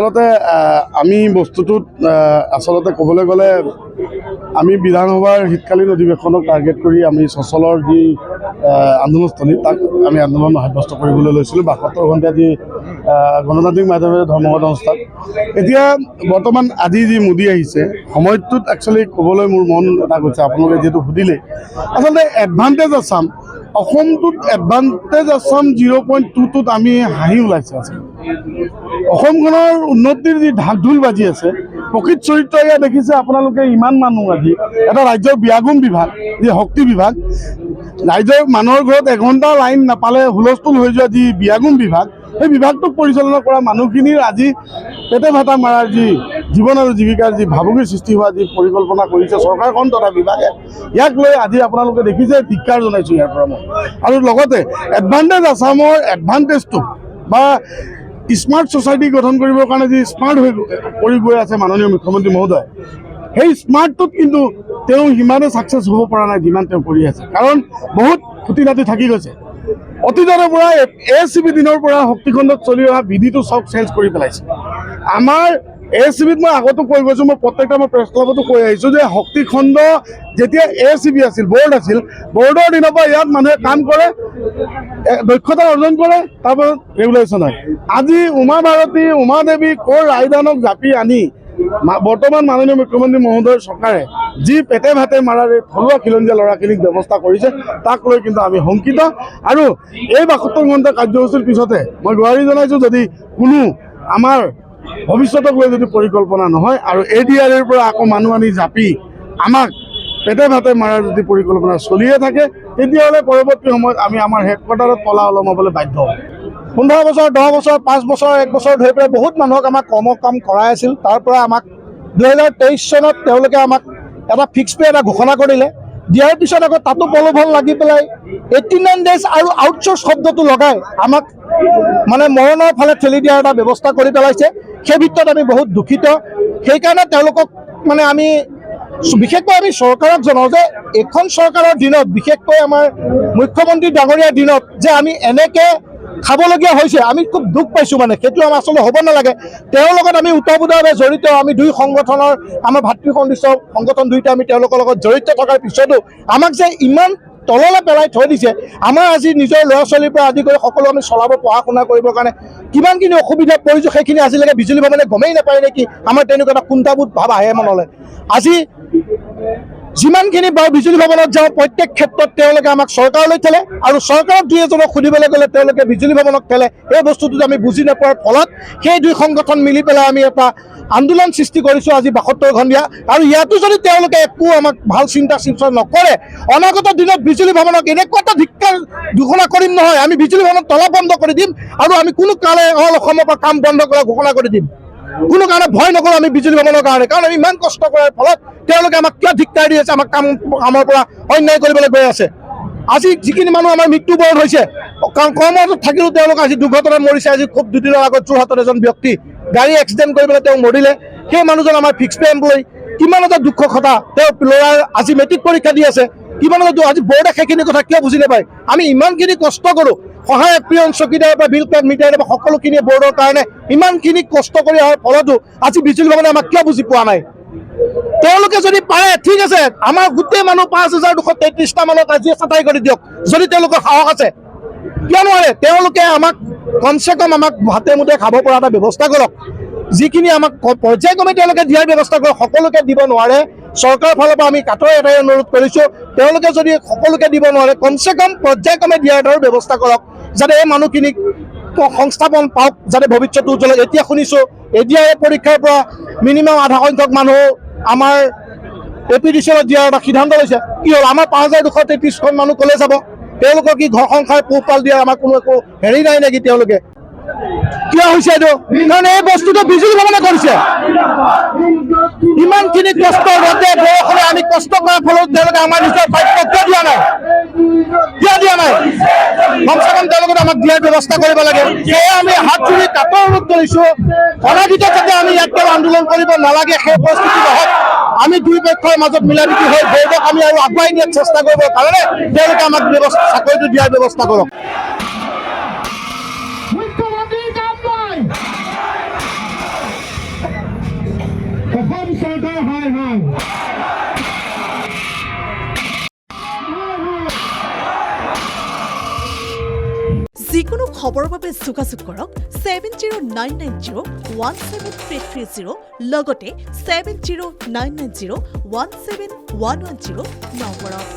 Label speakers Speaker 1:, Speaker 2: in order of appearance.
Speaker 1: আচলতে আমি বস্তুটোত আচলতে ক'বলৈ গ'লে আমি বিধানসভাৰ শীতকালীন অধিৱেশনক টাৰ্গেট কৰি আমি সচলৰ যি আন্দোলনস্থলী তাক আমি আন্দোলন সাব্যস্ত কৰিবলৈ লৈছিলোঁ ৭২ ঘণ্টা যি গণতান্ত্ৰিক মাধ্যমেৰে ধৰ্মঘট অনুষ্ঠান। এতিয়া বৰ্তমান আজি যি মোদী আহিছে সময়টোত একচুৱেলি ক'বলৈ মোৰ মন এটা গৈছে, আপোনালোকে যিহেতু সুধিলে আচলতে এডভান্টেজ আছাম অসমটোত এডভান্টেজ আছাম 0.2টোত আমি হাঁহি ওলাইছে আচলতে। অসমখনৰ উন্নতিৰ যি ঢাক ঢোল বাজি আছে প্ৰকৃত চৰিত্ৰ এয়া দেখিছে আপোনালোকে। ইমান মানুহ আজি এটা ৰাজ্যৰ ব্যাগুম বিভাগ যি শক্তি বিভাগ, ৰাজ্যৰ মানুহৰ ঘৰত এঘণ্টা লাইন নাপালে হুলস্থুল হৈ যোৱা যি ব্যাগুম বিভাগ, সেই বিভাগটোক পৰিচালনা কৰা মানুহখিনিৰ আজি পেটে ভাটা মাৰাৰ যি জীৱন আৰু জীৱিকাৰ যি ভাবুকিৰ সৃষ্টি হোৱা যি পৰিকল্পনা কৰিছে চৰকাৰখন তথা বিভাগে, ইয়াক লৈ আজি আপোনালোকে দেখিছে ধিক্কাৰ জনাইছোঁ ইয়াৰ পৰা মই। আৰু লগতে এডভান্টেজ আছামৰ এডভান্টেজটো বা স্মাৰ্ট ছ'চাইটি গঠন কৰিবৰ কাৰণে যি স্মাৰ্ট হৈ কৰি গৈ আছে মাননীয় মুখ্যমন্ত্ৰী মহোদয়, সেই স্মাৰ্টটোত কিন্তু তেওঁ সিমানে ছাকচেছ হ'ব পৰা নাই যিমান তেওঁ কৰি আছে। কাৰণ বহুত খুটি নাটি থাকি গৈছে। অতীজৰে পৰা ACB দিনৰ পৰা শক্তিখণ্ডত চলি অহা বিধিটো চব চেঞ্জ কৰি পেলাইছে। আমাৰ ACBত মই আগতো কৈ গৈছোঁ, মই প্ৰত্যেকটা মই প্ৰেছ ক্লাবতো কৈ আহিছোঁ যে শক্তিখণ্ড যেতিয়া ACB আছিল, বৰ্ড আছিল, বৰ্ডৰ দিনৰ পৰা ইয়াত মানুহে কাম কৰে, দক্ষতা অৰ্জন কৰে, তাৰপাছত ৰেগুলেশ্যন হয়। আজি উমা ভাৰতী, উমা দেৱী, ক'ৰ ৰায়দানক জাপি আনি বৰ্তমান মাননীয় মুখ্যমন্ত্ৰী মহোদয়ৰ চৰকাৰে যি পেটে ভাতে মাৰাৰ থলুৱা খিলঞ্জীয়া ল'ৰাখিনিক ব্যৱস্থা কৰিছে তাক লৈ কিন্তু আমি শংকিত। আৰু এই ৭২ ঘণ্টা কাৰ্যসূচীৰ পিছতে মই গুহাৰি জনাইছোঁ, যদি কোনো আমাৰ ভৱিষ্যতক লৈ যদি পৰিকল্পনা নহয় আৰু ADRৰ পৰা আকৌ মানুহ আনি জাপি আমাক পেটে ভাতে মাৰাৰ যদি পৰিকল্পনা চলিয়ে থাকে, তেতিয়াহ'লে পৰৱৰ্তী সময়ত আমি আমাৰ হেডকোৱাৰ্টাৰত তলা ওলমাবলৈ বাধ্য হ'ম।
Speaker 2: 15 বছৰ, 10 বছৰ, 5 বছৰ, 1 বছৰ ধৰি পেলাই বহুত মানুহক আমাক কাম কৰাই আছিল। তাৰ পৰা আমাক 2023 চনত তেওঁলোকে আমাক এটা ফিক্স পে এটা ঘোষণা কৰিলে। দিয়াৰ পিছত আকৌ তাতো প্ৰলোভন লাগি পেলাই 89 ডেজ আৰু আউটচোৰ্চ শব্দটো লগাই আমাক মানে মৰণৰ ফালে ঠেলি দিয়াৰ এটা ব্যৱস্থা কৰি পেলাইছে। সেই ভিতৰত আমি বহুত দুখিত। সেইকাৰণে তেওঁলোকক মানে আমি বিশেষকৈ আমি চৰকাৰক জনাওঁ যে এইখন চৰকাৰৰ দিনত, বিশেষকৈ আমাৰ মুখ্যমন্ত্ৰী ডাঙৰীয়াৰ দিনত যে আমি এনেকৈ খাবলগীয়া হৈছে, আমি খুব দুখ পাইছোঁ। মানে সেইটো আমাৰ আচলতে হ'ব নালাগে। তেওঁৰ লগত আমি ওতঃপ্ৰোতভাৱে জড়িত, আমি দুই সংগঠনৰ, আমাৰ ভাতৃসদৃশ্য সংগঠন দুয়োটা আমি তেওঁলোকৰ লগত জড়িত থকাৰ পিছতো আমাক যে ইমান তললৈ পেলাই থৈ দিছে। আমাৰ আজি নিজৰ ল'ৰা ছোৱালীৰ পৰা আদি কৰি সকলো আমি চলাব, পঢ়া শুনা কৰিবৰ কাৰণে কিমানখিনি অসুবিধাত পৰিছোঁ সেইখিনি আজিলৈকে বিজুলী ভৱনে গমেই নাপায় নেকি? আমাৰ তেনেকুৱা এটা কুণ্ঠাবোধ ভাৱ আহে মনলৈ। আজি যিমানখিনি বাৰু বিজুলী ভৱনত যাওঁ প্ৰত্যেক ক্ষেত্ৰত তেওঁলোকে আমাক চৰকাৰলৈ ঠেলে, আৰু চৰকাৰক দুই এজনক সুধিবলৈ গ'লে তেওঁলোকে বিজুলী ভৱনক ঠেলে। এই বস্তুটো আমি বুজি নোপোৱাৰ ফলত সেই দুই সংগঠন মিলি পেলাই আমি এটা আন্দোলন সৃষ্টি কৰিছোঁ আজি ৭২ ঘণ্টা। আৰু ইয়াতো যদি তেওঁলোকে একো আমাক ভাল চিন্তা নকৰে, অনাগত দিনত বিজুলী ভৱনক এনেকুৱা এটা ধিক্কাৰ ঘোষণা কৰিম নহয়, আমি বিজুলী ভৱনক তলা বন্ধ কৰি দিম আৰু আমি কোনো কালে অসমৰ পৰা কাম বন্ধ কৰা ঘোষণা কৰি দিম। কোনো কাৰণে ভয় নকৰোঁ আমি বিজুলী ভৱনৰ কাৰণে, কাৰণ আমি ইমান কষ্ট কৰাৰ ফলত তেওঁলোকে আমাক কিয় ধিক্কাৰ দি আছে, আমাক কামৰ পৰা অন্যায় কৰিবলৈ গৈ আছে। আজি যিখিনি মানুহ আমাৰ মৃত্যুবৰণ হৈছে, কৰ্মৰত থাকিলেও তেওঁলোক আজি দুৰ্ঘটনাত মৰিছে। আজি খুব দুদিনৰ আগত যোৰহাটত এজন ব্যক্তি গাড়ী এক্সিডেণ্ট কৰি পেলাই তেওঁ মৰিলে। সেই মানুহজন আমাৰ ফিক্স পে এমপ্লয়ী। কিমান এটা দুখৰ কথা, তেওঁ ল'ৰাৰ আজি মেট্ৰিক পৰীক্ষা দি আছে। কিমান এটা আজি বৰ্ডে সেইখিনি কথা কিয় বুজি নাপায়? আমি ইমানখিনি কষ্ট কৰোঁ, সহায়ক পিয়ন চকীদাৰৰ পৰা বিল ক্লাৰ্ক মিটাৰৰ পৰা সকলোখিনিয়ে বৰ্ডৰ কাৰণে ইমানখিনি কষ্ট কৰি অহাৰ ফলতো আজি বিজুলী ভৱনে আমাক কিয় বুজি পোৱা নাই? তেওঁলোকে যদি পাৰে ঠিক আছে, আমাৰ গোটেই মানুহ 5233টা মানুহ আজি চাটাই কৰি দিয়ক, যদি তেওঁলোকৰ সাহস আছে। কিয় নোৱাৰে? তেওঁলোকে আমাক কমচে কম আমাক হাতে মুঠে খাব পৰা এটা ব্যৱস্থা কৰক। যিখিনি আমাক পৰ্যায়ক্ৰমে তেওঁলোকে দিয়াৰ ব্যৱস্থা কৰক। সকলোকে দিব নোৱাৰে। চৰকাৰৰ ফালৰ পৰা আমি কাটৰ এটাই অনুৰোধ কৰিছোঁ, তেওঁলোকে যদি সকলোকে দিব নোৱাৰে, কমচে কম পৰ্যায়ক্ৰমে দিয়াৰ এটাৰ ব্যৱস্থা কৰক, যাতে এই মানুহখিনিক সংস্থাপন পাওক, যাতে ভৱিষ্যত উজ্জ্বল। এতিয়া শুনিছোঁ ADR পৰীক্ষাৰ পৰা মিনিমাম আধা সংখ্যক মানুহ আমাৰ APDCলত দিয়াৰ এটা সিদ্ধান্ত লৈছে। কি হ'ল? আমাৰ 5233খন মানুহ ক'লৈ যাব? তেওঁলোকৰ কি ঘৰ সংসাৰ পোহপাল দিয়াৰ আমাৰ কোনো একো হেৰি নাই নেকি? তেওঁলোকে কিয় হৈছে এইটো? কাৰণ এই বস্তুটো বিজুলী ভৱনে কৰিছে। ইমানখিনি কষ্ট ৰ'দে বৰষুণে আমি কষ্ট কৰাৰ ফলত তেওঁলোকে আমাৰ নিজৰ প্ৰাপ্য কিয় দিয়া নাই? কিয় দিয়া নাই? কমচে কম তেওঁলোকে আমাক দিয়াৰ ব্যৱস্থা কৰিব লাগে। সেয়ে আমি হাত জুৰি কাটৰ অনুৰোধ কৰিছোঁ, অনাগত যাতে আমি ইয়াত আন্দোলন কৰিব নালাগে, সেই পৰিস্থিতি নহওক। আমি দুই পক্ষৰ মাজত মিলাপ্ৰীতি হৈ বৰ্ডক আমি আৰু আগুৱাই নিয়াৰ চেষ্টা কৰিবৰ কাৰণে তেওঁলোকে আমাক চাকৰিটো দিয়াৰ ব্যৱস্থা কৰক।
Speaker 3: জনতা হাই হাই।
Speaker 4: যিকোনো খবৰৰ বাবে যোগাযোগ কৰক 7099017330 লগতে 7099017110 নম্বৰত।